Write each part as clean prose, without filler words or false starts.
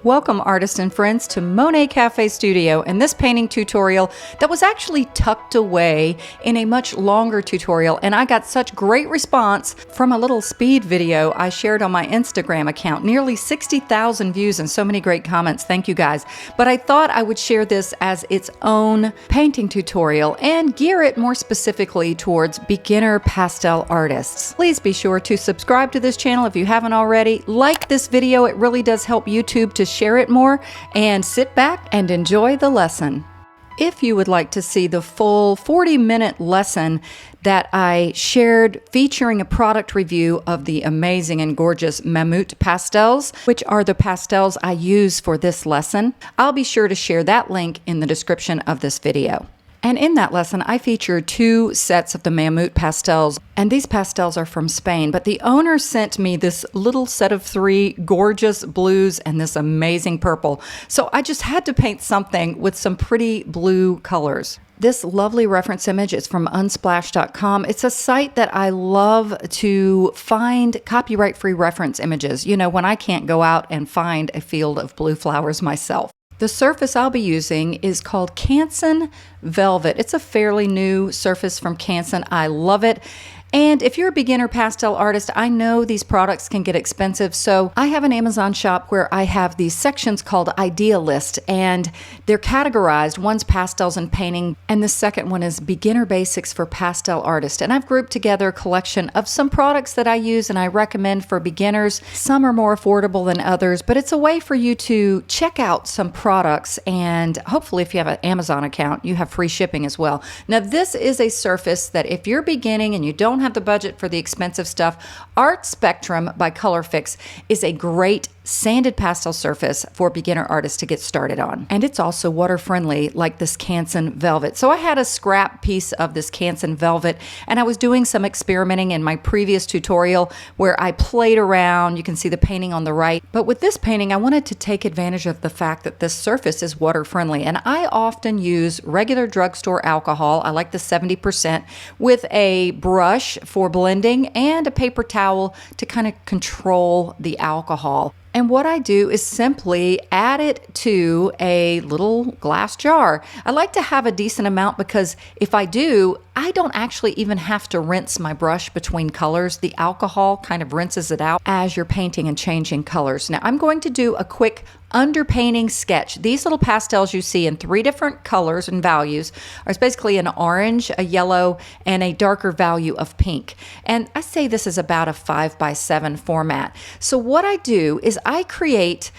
Welcome artists and friends to Monet Cafe Studio and this painting tutorial that was actually tucked away in a much longer tutorial, and I got such great response from a little speed video I shared on my Instagram account. Nearly 60,000 views and so many great comments. Thank you guys. But I thought I would share this as its own painting tutorial and gear it more specifically towards beginner pastel artists. Please be sure to subscribe to this channel if you haven't already. Like this video, it really does help YouTube to share it more, and sit back and enjoy the lesson. If you would like to see the full 40-minute lesson that I shared featuring a product review of the amazing and gorgeous Monet pastels, which are the pastels I use for this lesson, I'll be sure to share that link in the description of this video. And in that lesson, I featured 2 sets of the Monet pastels, and these pastels are from Spain, but the owner sent me this little set of 3 gorgeous blues and this amazing purple. So I just had to paint something with some pretty blue colors. This lovely reference image is from unsplash.com. It's a site that I love to find copyright-free reference images, you know, when I can't go out and find a field of blue flowers myself. The surface I'll be using is called Canson Velvet. It's a fairly new surface from Canson. I love it. And if you're a beginner pastel artist, I know these products can get expensive. So I have an Amazon shop where I have these sections called Idea List, and they're categorized. One's pastels and painting, and the second one is beginner basics for pastel artists. And I've grouped together a collection of some products that I use and I recommend for beginners. Some are more affordable than others, but it's a way for you to check out some products, and hopefully if you have an Amazon account, you have free shipping as well. Now this is a surface that if you're beginning and you don't have the budget for the expensive stuff, Art Spectrum by Colorfix is a great sanded pastel surface for beginner artists to get started on. And it's also water friendly like this Canson Velvet. So I had a scrap piece of this Canson Velvet, and I was doing some experimenting in my previous tutorial where I played around. You can see the painting on the right. But with this painting, I wanted to take advantage of the fact that this surface is water friendly. And I often use regular drugstore alcohol. I like the 70% with a brush for blending and a paper towel to kind of control the alcohol. And what I do is simply add it to a little glass jar. I like to have a decent amount because if I do, I don't actually even have to rinse my brush between colors. The alcohol kind of rinses it out as you're painting and changing colors. Now I'm going to do a quick underpainting sketch. These little pastels you see in 3 different colors and values are basically an orange, a yellow, and a darker value of pink. And I say this is about a 5x7 format. So what I do is I create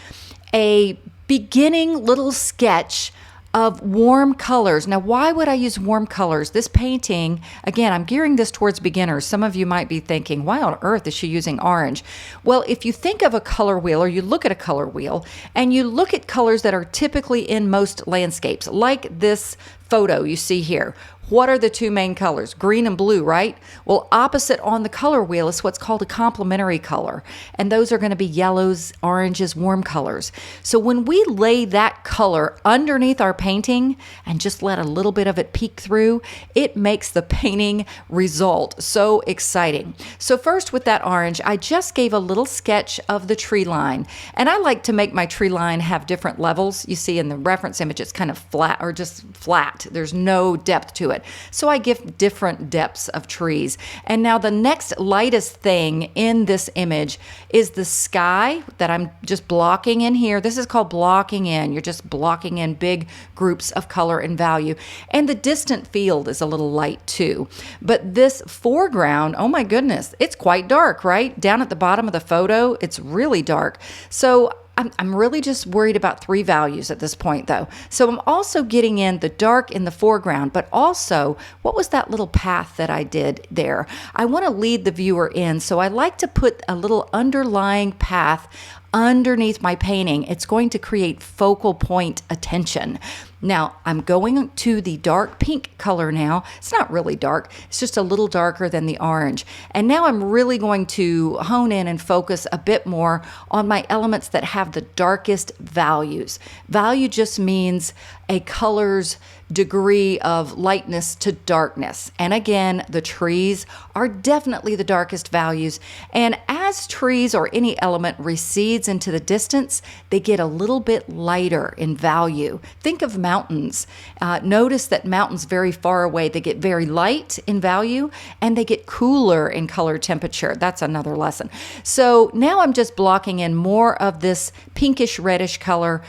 a beginning little sketch of warm colors. Now, why would I use warm colors? This painting, again, I'm gearing this towards beginners. Some of you might be thinking, why on earth is she using orange? Well, if you think of a color wheel, or you look at a color wheel, and you look at colors that are typically in most landscapes, like this photo you see here. What are the 2 main colors? Green and blue, right? Well, opposite on the color wheel is what's called a complementary color. And those are going to be yellows, oranges, warm colors. So when we lay that color underneath our painting and just let a little bit of it peek through, it makes the painting result so exciting. So first with that orange, I just gave a little sketch of the tree line. And I like to make my tree line have different levels. You see in the reference image, it's kind of flat or just flat. There's no depth to it. So I give different depths of trees. And now the next lightest thing in this image is the sky that I'm just blocking in here. This is called blocking in. You're just blocking in big groups of color and value. And the distant field is a little light too. But this foreground, oh my goodness, it's quite dark, right? Down at the bottom of the photo, it's really dark. So I'm really just worried about 3 values at this point though. So I'm also getting in the dark in the foreground, but also what was that little path that I did there? I want to lead the viewer in, so I like to put a little underlying path underneath my painting. It's going to create focal point attention. Now I'm going to the dark pink color now. It's not really dark. It's just a little darker than the orange. And now I'm really going to hone in and focus a bit more on my elements that have the darkest values. Value just means a color's degree of lightness to darkness. And again, the trees are definitely the darkest values. And as trees or any element recedes into the distance, they get a little bit lighter in value. Think of mountains. Notice that mountains very far away, they get very light in value and they get cooler in color temperature. That's another lesson. So now I'm just blocking in more of this pinkish reddish color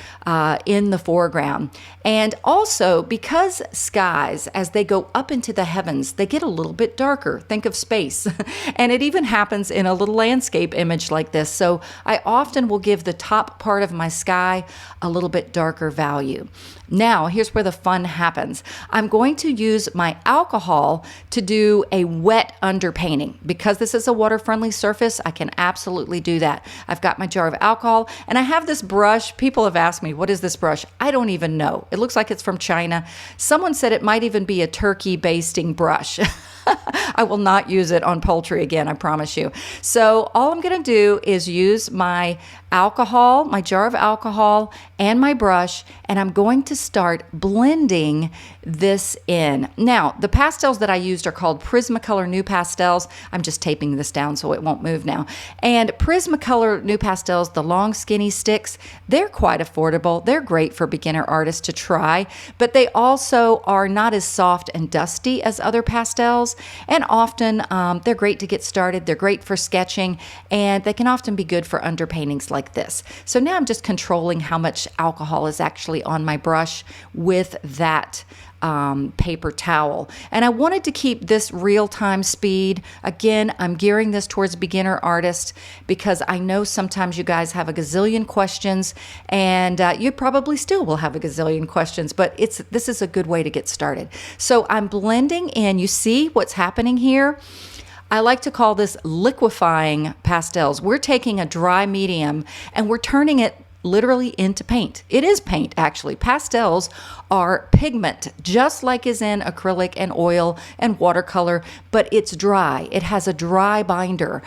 in the foreground. And also, because skies, as they go up into the heavens, they get a little bit darker. Think of space. And it even happens in a little landscape image like this. So I often will give the top part of my sky a little bit darker value. Now, here's where the fun happens. I'm going to use my alcohol to do a wet underpainting. Because this is a water-friendly surface, I can absolutely do that. I've got my jar of alcohol, and I have this brush. People have asked me, what is this brush? I don't even know. It looks like it's from China. Someone said it might even be a turkey basting brush. I will not use it on poultry again, I promise you. So all I'm going to do is use my alcohol, my jar of alcohol, and my brush, and I'm going to start blending this in. Now, the pastels that I used are called Prismacolor New Pastels. I'm just taping this down so it won't move now. And Prismacolor New Pastels, the long skinny sticks, they're quite affordable. They're great for beginner artists to try, but they also are not as soft and dusty as other pastels. And often they're great to get started. They're great for sketching, and they can often be good for underpaintings like this. So now I'm just controlling how much alcohol is actually on my brush with that paper towel. And I wanted to keep this real-time speed. Again, I'm gearing this towards beginner artists because I know sometimes you guys have a gazillion questions, and you probably still will have a gazillion questions, but this is a good way to get started. So I'm blending in. You see what's happening here? I like to call this liquefying pastels. We're taking a dry medium and we're turning it literally into paint. It is paint, actually. Pastels are pigment, just like is in acrylic and oil and watercolor, but it's dry. It has a dry binder,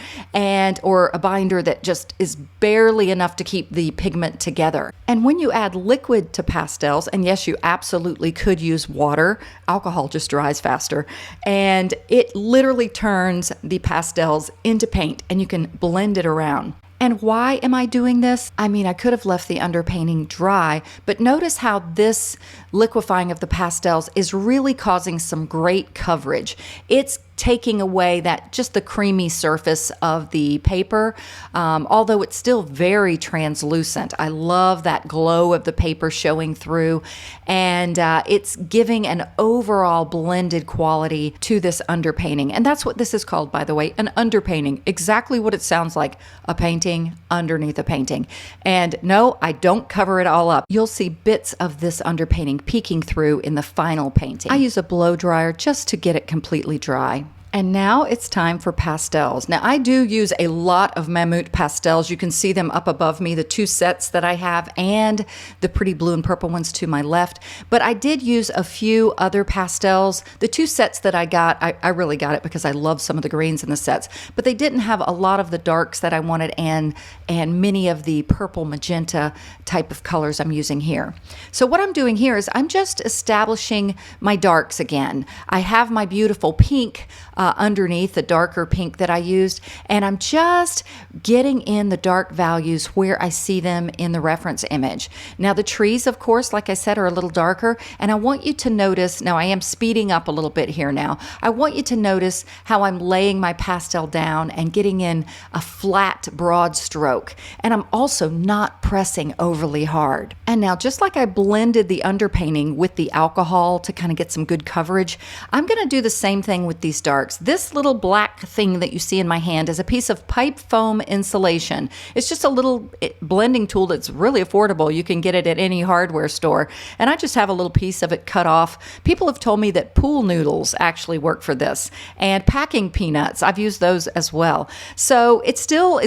or a binder that just is barely enough to keep the pigment together. And when you add liquid to pastels, and yes, you absolutely could use water, alcohol just dries faster, and it literally turns the pastels into paint, and you can blend it around. And why am I doing this? I mean, I could have left the underpainting dry, but notice how this liquefying of the pastels is really causing some great coverage. It's taking away that just the creamy surface of the paper, although it's still very translucent. I love that glow of the paper showing through, and it's giving an overall blended quality to this underpainting. And that's what this is called, by the way, an underpainting. Exactly what it sounds like, a painting underneath a painting. And no, I don't cover it all up. You'll see bits of this underpainting peeking through in the final painting. I use a blow dryer just to get it completely dry. And now it's time for pastels. Now, I do use a lot of Monet pastels. You can see them up above me, the two sets that I have, and the pretty blue and purple ones to my left. But I did use a few other pastels. The two sets that I got, I really got it because I love some of the greens in the sets, but they didn't have a lot of the darks that I wanted and many of the purple magenta type of colors I'm using here. So what I'm doing here is I'm just establishing my darks again. I have my beautiful pink underneath, the darker pink that I used, and I'm just getting in the dark values where I see them in the reference image. Now the trees, of course, like I said, are a little darker, and I want you to notice, now I am speeding up a little bit here now, I want you to notice how I'm laying my pastel down and getting in a flat, broad stroke, and I'm also not pressing overly hard. And now, just like I blended the underpainting with the alcohol to kind of get some good coverage, I'm going to do the same thing with these darks. This little black thing that you see in my hand is a piece of pipe foam insulation. It's just a little blending tool that's really affordable. You can get it at any hardware store. And I just have a little piece of it cut off. People have told me that pool noodles actually work for this, and packing peanuts. I've used those as well. So it's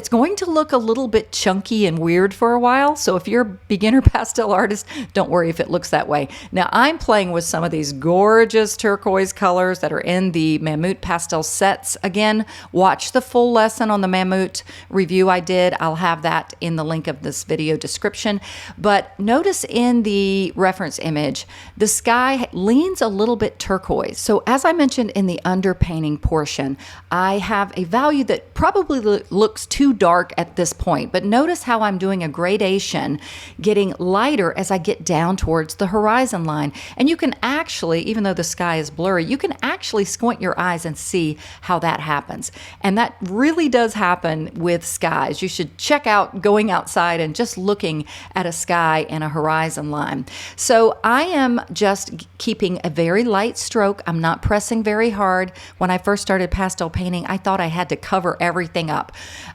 going to look a little bit chunky and weird for a while. So if you're a beginner pastel artist, don't worry if it looks that way. Now I'm playing with some of these gorgeous turquoise colors that are in the Monet pastel sets. Again, watch the full lesson on the Mammut review I did. I'll have that in the link of this video description. But notice in the reference image, the sky leans a little bit turquoise. So as I mentioned in the underpainting portion, I have a value that probably looks too dark at this point, but notice how I'm doing a gradation, getting lighter as I get down towards the horizon line. And you can actually, even though the sky is blurry, you can actually squint your eyes and see how that happens. And that really does happen with skies. You should check out going outside and just looking at a sky and a horizon line. So I am just keeping a very light stroke. I'm not pressing very hard. When I first started pastel painting, I thought I had to cover everything up.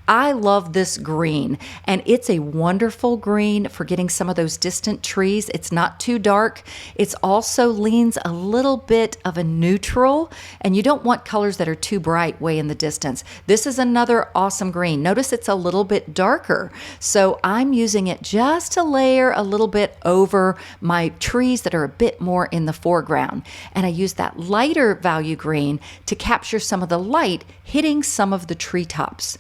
I love this green, and it's a wonderful green for getting some of those distant trees. It's not too dark. It's also leans a little bit of a neutral, and you don't want colors that are too bright way in the distance. This is another awesome green. Notice it's a little bit darker. So I'm using it just to layer a little bit over my trees that are a bit more in the foreground. And I use that lighter value green to capture some of the light hitting some of the treetops.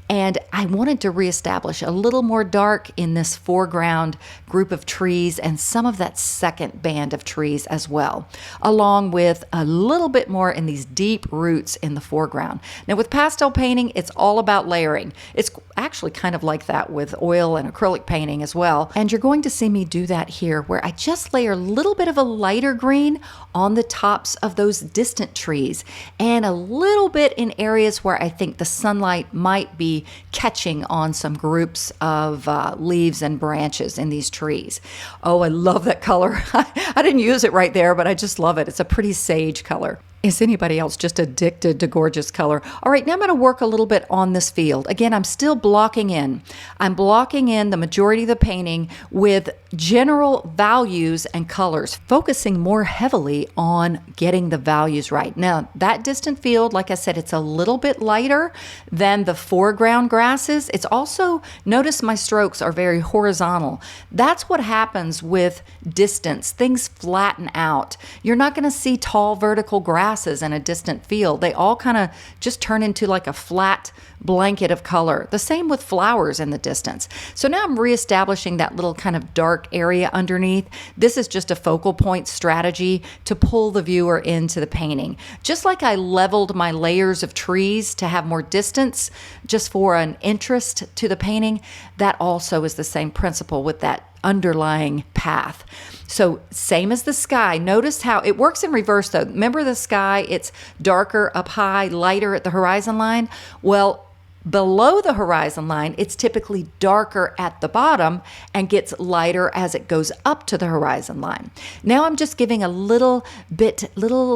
And I wanted to reestablish a little more dark in this foreground group of trees and some of that second band of trees as well, along with a little bit more in these deep roots in the foreground. Now with pastel painting, it's all about layering. It's actually kind of like that with oil and acrylic painting as well. And you're going to see me do that here, where I just layer a little bit of a lighter green on the tops of those distant trees and a little bit in areas where I think the sunlight might be catching on some groups of leaves and branches in these trees. Oh, I love that color. I didn't use it right there, but I just love it. It's a pretty sage color. Is anybody else just addicted to gorgeous color? All right, now I'm going to work a little bit on this field. Again, I'm still blocking in. I'm blocking in the majority of the painting with general values and colors, focusing more heavily on getting the values right. Now, that distant field, like I said, it's a little bit lighter than the foreground grasses. It's also, notice my strokes are very horizontal. That's what happens with distance. Things flatten out. You're not going to see tall vertical grasses in a distant field. They all kind of just turn into like a flat blanket of color. The same with flowers in the distance. So now I'm reestablishing that little kind of dark area underneath. This is just a focal point strategy to pull the viewer into the painting. Just like I leveled my layers of trees to have more distance just for an interest to the painting, that also is the same principle with that underlying path. So same as the sky. Notice how it works in reverse though. Remember the sky, it's darker up high, lighter at the horizon line? Well, below the horizon line, it's typically darker at the bottom and gets lighter as it goes up to the horizon line. Now I'm just giving a little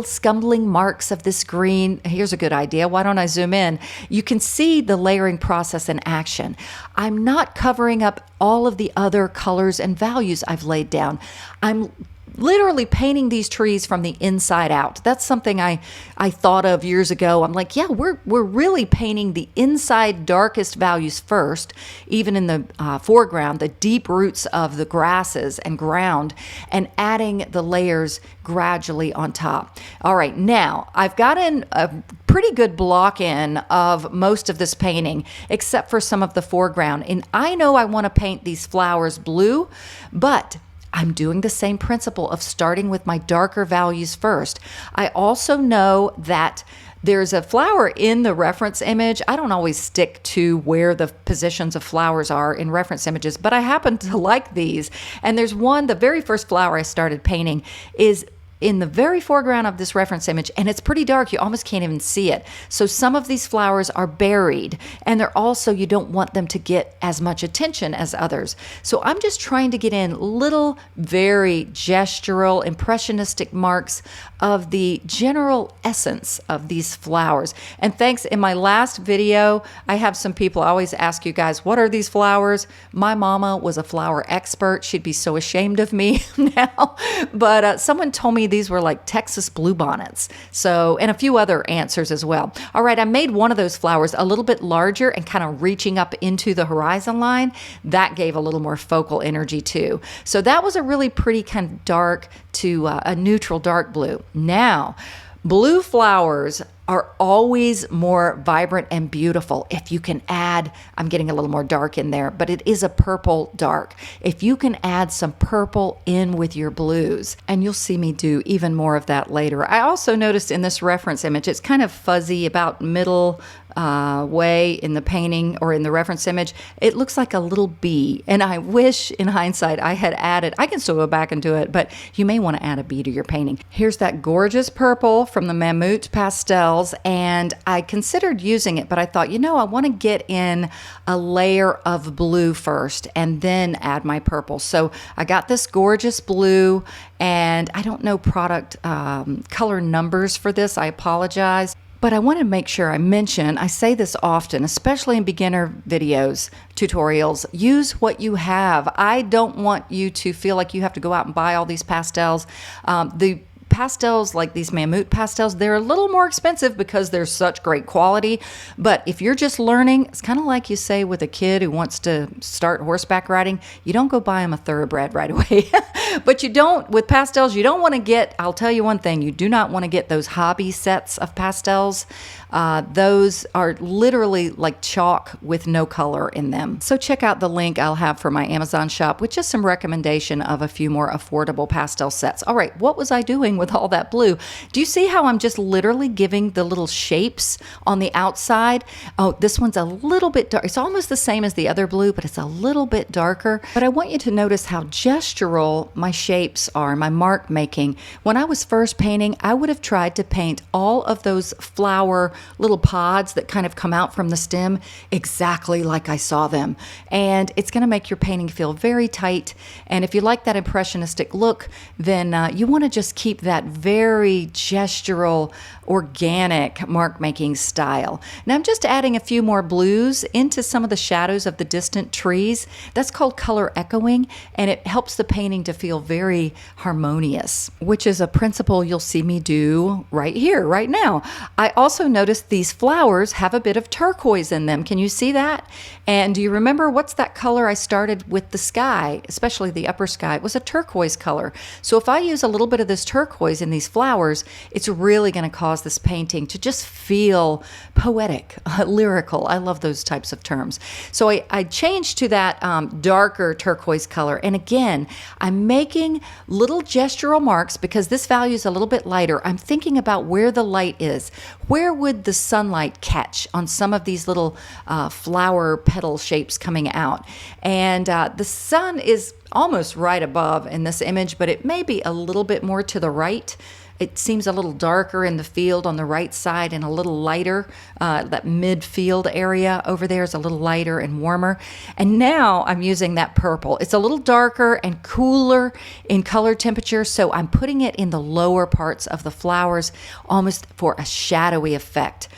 scumbling marks of this green. Here's a good idea. Why don't I zoom in? You can see the layering process in action. I'm not covering up all of the other colors and values I've laid down. I'm literally painting these trees from the inside out. That's something I thought of years ago. I'm like, yeah, we're really painting the inside darkest values first, even in the foreground, the deep roots of the grasses and ground, and adding the layers gradually on top. All right, now I've got in a pretty good block in of most of this painting, except for some of the foreground. And I know I want to paint these flowers blue, but I'm doing the same principle of starting with my darker values first. I also know that there's a flower in the reference image. I don't always stick to where the positions of flowers are in reference images, but I happen to like these. And there's one, the very first flower I started painting is in the very foreground of this reference image, and it's pretty dark. You almost can't even see it. So some of these flowers are buried, and they're also, you don't want them to get as much attention as others. So I'm just trying to get in little, very gestural, impressionistic marks of the general essence of these flowers. And thanks, in my last video, I have some people always ask you guys, what are these flowers? My mama was a flower expert. She'd be so ashamed of me now. But someone told me these were like Texas bluebonnets. So, and a few other answers as well. All right, I made one of those flowers a little bit larger and kind of reaching up into the horizon line. That gave a little more focal energy too. So that was a really pretty kind of dark to a neutral dark blue. Now, blue flowers are always more vibrant and beautiful. If you can add, I'm getting a little more dark in there, but it is a purple dark. If you can add some purple in with your blues, and you'll see me do even more of that later. I also noticed in this reference image, it's kind of fuzzy about middle way in the painting or in the reference image. It looks like a little bee, and I wish in hindsight I had added, I can still go back and do it, but you may want to add a bee to your painting. Here's that gorgeous purple from the Monet pastels, and I considered using it, but I thought, I want to get in a layer of blue first and then add my purple. So I got this gorgeous blue, and I don't know product color numbers for this. I apologize. But I want to make sure I mention, I say this often, especially in beginner videos, tutorials, use what you have. I don't want you to feel like you have to go out and buy all these pastels. The pastels, like these Monet pastels, they're a little more expensive because they're such great quality. But if you're just learning, it's kind of like you say with a kid who wants to start horseback riding, you don't go buy them a thoroughbred right away. But you don't, with pastels, you don't want to get, I'll tell you one thing, you do not want to get those hobby sets of pastels. Those are literally like chalk with no color in them. So check out the link I'll have for my Amazon shop with just some recommendation of a few more affordable pastel sets. All right, what was I doing with all that blue? Do you see how I'm just literally giving the little shapes on the outside? Oh, this one's a little bit dark. It's almost the same as the other blue, but it's a little bit darker. But I want you to notice how gestural my shapes are, my mark making. When I was first painting, I would have tried to paint all of those flower little pods that kind of come out from the stem exactly like I saw them. And it's going to make your painting feel very tight. And if you like that impressionistic look, then you want to just keep that very gestural, organic mark making style. Now I'm just adding a few more blues into some of the shadows of the distant trees. That's called color echoing, and it helps the painting to feel very harmonious, which is a principle you'll see me do right here, right now. I also noticed these flowers have a bit of turquoise in them. Can you see that? And do you remember what's that color I started with the sky, especially the upper sky? It was a turquoise color. So if I use a little bit of this turquoise in these flowers, it's really going to cause this painting to just feel poetic, lyrical. I love those types of terms. So I changed to that darker turquoise color. And again, I'm making little gestural marks because this value is a little bit lighter. I'm thinking about where the light is. Where would the sunlight catch on some of these little flower petal shapes coming out? And the sun is almost right above in this image, but it may be a little bit more to the right. It seems a little darker in the field on the right side and a little lighter. That midfield area over there is a little lighter and warmer. And now I'm using that purple. It's a little darker and cooler in color temperature, so I'm putting it in the lower parts of the flowers almost for a shadowy effect.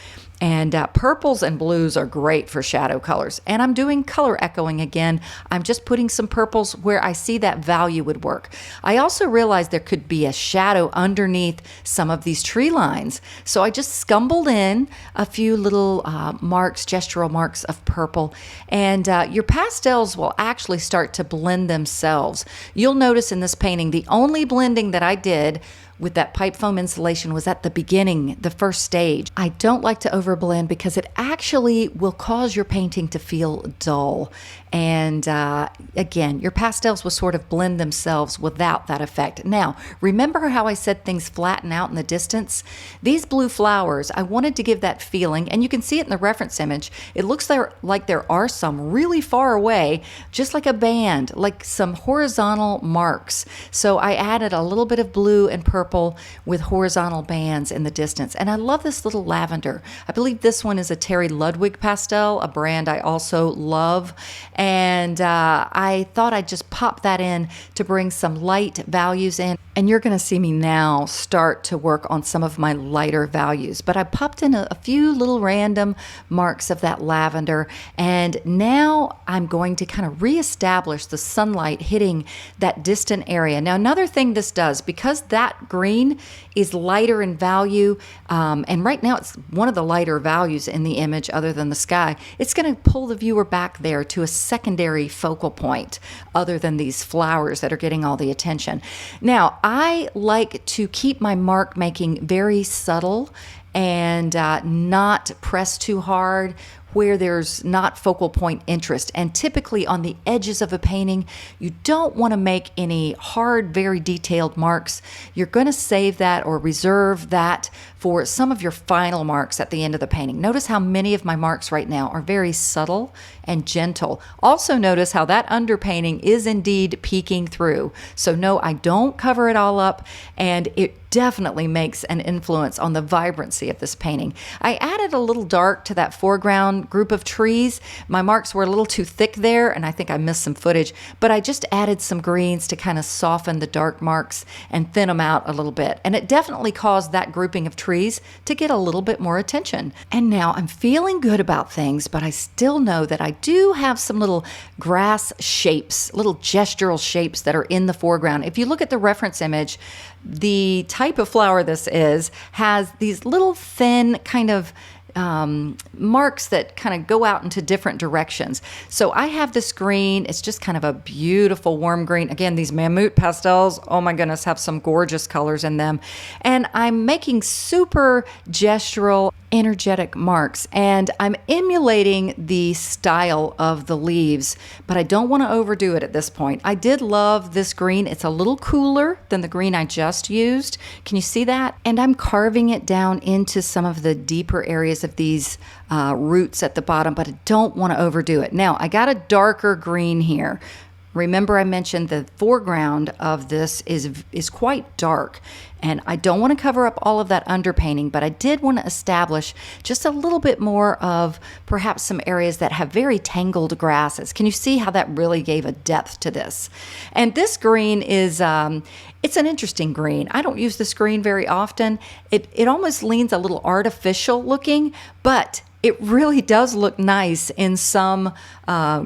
And purples and blues are great for shadow colors. And I'm doing color echoing again. I'm just putting some purples where I see that value would work. I also realized there could be a shadow underneath some of these tree lines. So I just scumbled in a few little marks, gestural marks of purple. And your pastels will actually start to blend themselves. You'll notice in this painting, the only blending that I did with that pipe foam insulation was at the beginning, the first stage. I don't like to overblend because it actually will cause your painting to feel dull. And again, your pastels will sort of blend themselves without that effect. Now, remember how I said things flatten out in the distance? These blue flowers, I wanted to give that feeling, and you can see it in the reference image. It looks like there are some really far away, just like a band, like some horizontal marks. So I added a little bit of blue and purple with horizontal bands in the distance. And I love this little lavender. I believe this one is a Terry Ludwig pastel, a brand I also love. And I thought I'd just pop that in to bring some light values in. And you're going to see me now start to work on some of my lighter values. But I popped in a few little random marks of that lavender. And now I'm going to kind of reestablish the sunlight hitting that distant area. Now, another thing this does, because that green is lighter in value, and right now it's one of the lighter values in the image other than the sky, it's going to pull the viewer back there to a secondary focal point other than these flowers that are getting all the attention. Now, I like to keep my mark making very subtle and not press too hard where there's not focal point interest. And typically on the edges of a painting, you don't want to make any hard, very detailed marks. You're going to save that or reserve that for some of your final marks at the end of the painting. Notice how many of my marks right now are very subtle and gentle. Also notice how that underpainting is indeed peeking through. So no, I don't cover it all up, and it definitely makes an influence on the vibrancy of this painting. I added a little dark to that foreground group of trees. My marks were a little too thick there, and I think I missed some footage, but I just added some greens to kind of soften the dark marks and thin them out a little bit. And it definitely caused that grouping of trees to get a little bit more attention. And now I'm feeling good about things, but I still know that I do have some little grass shapes, little gestural shapes that are in the foreground. If you look at the reference image, the type of flower this is has these little thin kind of marks that kind of go out into different directions. So I have this green. It's just kind of a beautiful warm green. Again, these Mammut pastels, oh my goodness, have some gorgeous colors in them. And I'm making super gestural, energetic marks, and I'm emulating the style of the leaves, but I don't want to overdo it at this point. I did love this green. It's a little cooler than the green I just used. Can you see that? And I'm carving it down into some of the deeper areas of these roots at the bottom, but I don't want to overdo it. Now, I got a darker green here. Remember, I mentioned the foreground of this is quite dark, and I don't want to cover up all of that underpainting, but I did want to establish just a little bit more of perhaps some areas that have very tangled grasses. Can you see how that really gave a depth to this? And this green is, it's an interesting green. I don't use this green very often. It almost leans a little artificial looking, but it really does look nice in some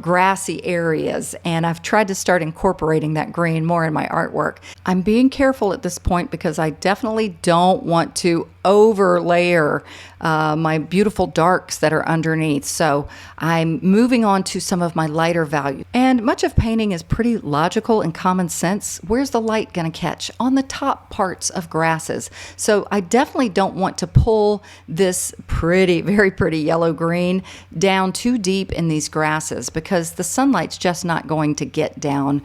grassy areas, and I've tried to start incorporating that green more in my artwork. I'm being careful at this point because I definitely don't want to overlayer my beautiful darks that are underneath. So I'm moving on to some of my lighter values. And much of painting is pretty logical and common sense. Where's the light going to catch? On the top parts of grasses. So I definitely don't want to pull this pretty, very pretty yellow green down too deep in these grasses, because the sunlight's just not going to get down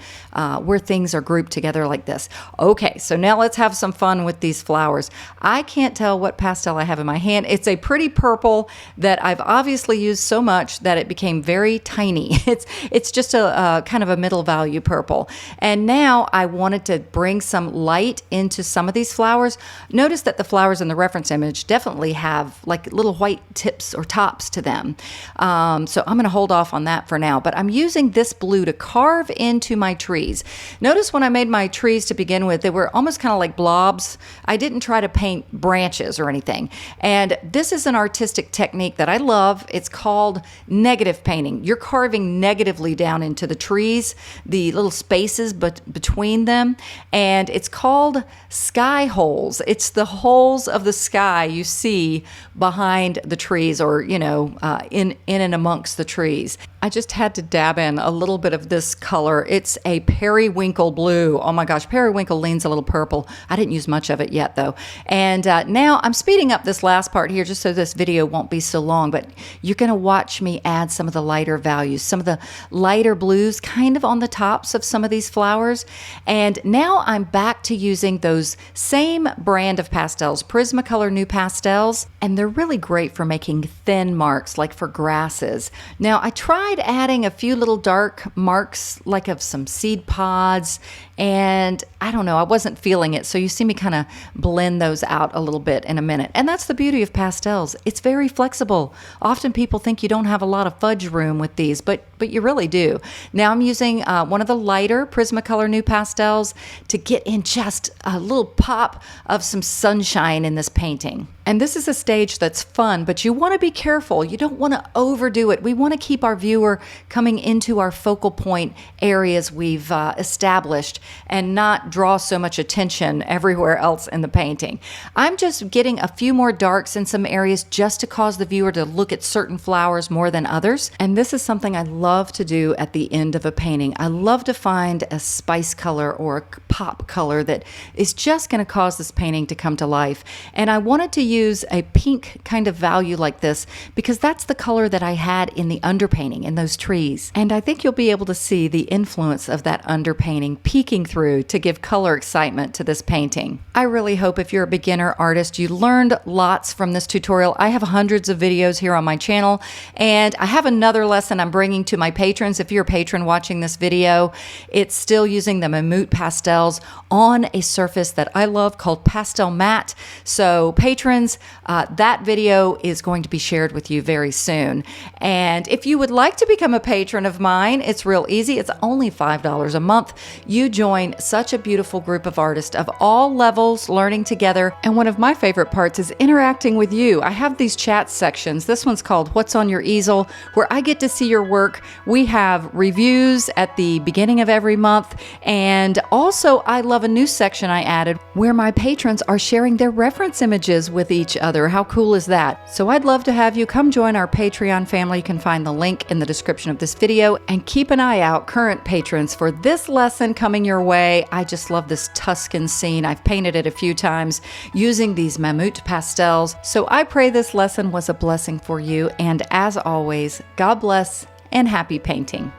where things are grouped together like this. Okay, so now let's have some fun with these flowers. I can't tell what pastel I have in my hand. It's a pretty purple that I've obviously used so much that it became very tiny. It's just a kind of a middle value purple. And now I wanted to bring some light into some of these flowers. Notice that the flowers in the reference image definitely have like little white tips or tops to them. So I'm going to hold off on that for now, but I'm using this blue to carve into my trees. Notice when I made my trees to begin with, they were almost kind of like blobs. I didn't try to paint branches or anything. And this is an artistic technique that I love. It's called negative painting. You're carving negatively down into the trees, the little spaces between them, and it's called sky holes. It's the holes of the sky you see behind the trees, or in and amongst the trees. I just had to dab in a little bit of this color. It's a periwinkle blue. Oh my gosh, periwinkle leans a little purple. I didn't use much of it yet though. And now I'm speeding up this last part here just so this video won't be so long, but you're going to watch me add some of the lighter values, some of the lighter blues kind of on the tops of some of these flowers. And now I'm back to using those same brand of pastels, Prismacolor New Pastels, and they're really great for making thin marks like for grasses. Now I tried adding a few little dark marks like of some seed pods, and I don't know, I wasn't feeling it. So you see me kind of blend those out a little bit in a minute. And that's the beauty of pastels. It's very flexible. Often people think you don't have a lot of fudge room with these, but you really do. Now I'm using one of the lighter Prismacolor New Pastels to get in just a little pop of some sunshine in this painting. And this is a stage that's fun, but you want to be careful. You don't want to overdo it. We want to keep our viewer coming into our focal point areas we've established and not draw so much attention everywhere else in the painting. I'm just getting a few more darks in some areas just to cause the viewer to look at certain flowers more than others. And this is something I love to do at the end of a painting. I love to find a spice color or a pop color that is just going to cause this painting to come to life. And I wanted to use use a pink kind of value like this because that's the color that I had in the underpainting in those trees. And I think you'll be able to see the influence of that underpainting peeking through to give color excitement to this painting. I really hope if you're a beginner artist, you learned lots from this tutorial. I have hundreds of videos here on my channel, and I have another lesson I'm bringing to my patrons. If you're a patron watching this video, it's still using the Monet pastels on a surface that I love called Pastel Matte. So patrons, that video is going to be shared with you very soon. And if you would like to become a patron of mine, it's real easy. It's only $5 a month. You join such a beautiful group of artists of all levels learning together. And one of my favorite parts is interacting with you. I have these chat sections. This one's called What's on Your Easel, where I get to see your work. We have reviews at the beginning of every month. And also, I love a new section I added where my patrons are sharing their reference images with each other. How cool is that? So I'd love to have you come join our Patreon family. You can find the link in the description of this video, and keep an eye out, current patrons, for this lesson coming your way. I just love this Tuscan scene. I've painted it a few times using these Monet pastels. So I pray this lesson was a blessing for you. And as always, God bless and happy painting.